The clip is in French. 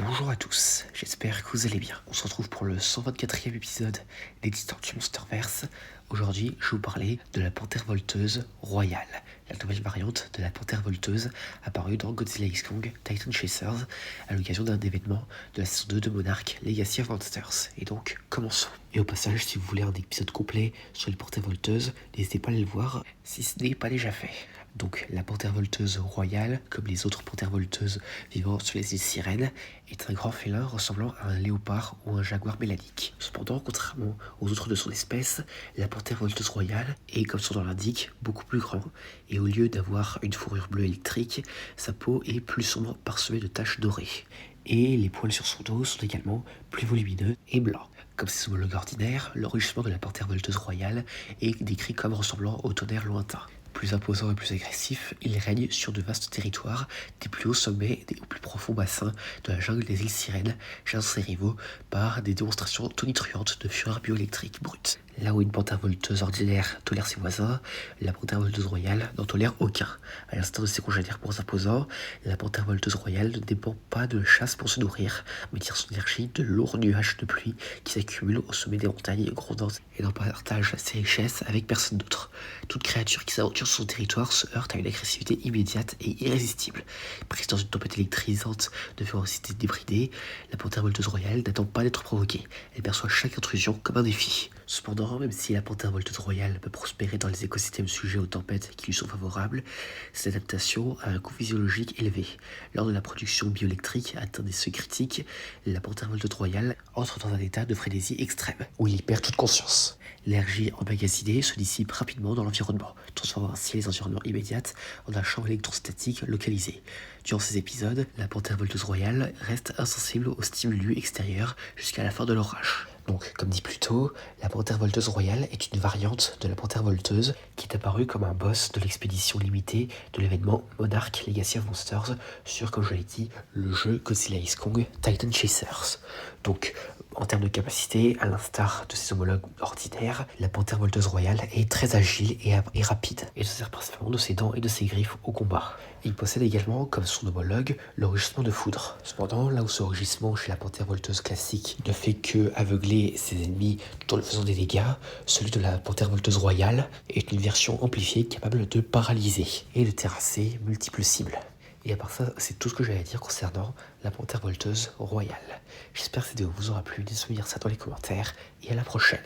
Bonjour à tous, j'espère que vous allez bien. On se retrouve pour le 124e épisode des Tortues Monsterverse. Aujourd'hui, je vais vous parler de la Panthère Volteuse Royale, la nouvelle variante de la Panthère Volteuse apparue dans Godzilla X Kong Titan Chasers à l'occasion d'un événement de la saison 2 de Monarch Legacy of Monsters. Et donc, commençons. Et au passage, si vous voulez un épisode complet sur les Panthères Volteuses, n'hésitez pas à aller le voir si ce n'est pas déjà fait. Donc la panthère volteuse royale, comme les autres panthères volteuses vivant sur les îles Sirènes, est un grand félin ressemblant à un léopard ou un jaguar mélanique. Cependant, contrairement aux autres de son espèce, la panthère volteuse royale est, comme son nom l'indique, beaucoup plus grand, et au lieu d'avoir une fourrure bleue électrique, sa peau est plus sombre parsemée de taches dorées. Et les poils sur son dos sont également plus volumineux et blancs. Comme ses homologues ordinaires, l'enrichissement de la panthère volteuse royale est décrit comme ressemblant au tonnerre lointain. Plus imposant et plus agressif, il règne sur de vastes territoires, des plus hauts sommets et des plus profonds bassins de la jungle des îles Sirènes, chassant ses rivaux par des démonstrations tonitruantes de fureur bioélectrique brute. Là où une panthère volteuse ordinaire tolère ses voisins, la panthère volteuse royale n'en tolère aucun. À l'instar de ses congénères pour imposants, la panthère volteuse royale ne dépend pas de la chasse pour se nourrir, mais tire son énergie de lourds nuages de pluie qui s'accumulent au sommet des montagnes grondantes et n'en partage ses richesses avec personne d'autre. Toute créature qui s'aventure sur son territoire se heurte à une agressivité immédiate et irrésistible. Prise dans une tempête électrisante de férocité débridée, la panthère volteuse royale n'attend pas d'être provoquée. Elle perçoit chaque intrusion comme un défi. Cependant, même si la panthère volteuse royale peut prospérer dans les écosystèmes sujets aux tempêtes qui lui sont favorables, cette adaptation a un coût physiologique élevé. Lors de la production bioélectrique atteint des seuils critiques, la panthère volteuse royale entre dans un état de frénésie extrême, où il perd toute conscience. L'énergie emmagasinée se dissipe rapidement dans l'environnement, transformant ainsi les environnements immédiats en un champ électrostatique localisé. Durant ces épisodes, la panthère volteuse royale reste insensible aux stimuli extérieurs jusqu'à la fin de l'orage. Donc, comme dit plus tôt, la panthère volteuse royale est une variante de la panthère volteuse qui est apparue comme un boss de l'expédition limitée de l'événement Monarch Legacy of Monsters sur, comme je l'ai dit, le jeu Godzilla X Kong Titan Chasers. Donc, en termes de capacité, à l'instar de ses homologues ordinaires, la panthère volteuse royale est très agile et rapide, et se sert principalement de ses dents et de ses griffes au combat. Il possède également, comme son homologue, le rugissement de foudre. Cependant, là où ce rugissement chez la panthère volteuse classique ne fait que aveugler ses ennemis tout en leur faisant des dégâts, celui de la panthère volteuse royale est une version amplifiée capable de paralyser et de terrasser multiples cibles. Et à part ça, c'est tout ce que j'allais dire concernant la panthère volteuse royale. J'espère que cette vidéo vous aura plu, n'hésitez pas à me dire ça dans les commentaires, et à la prochaine.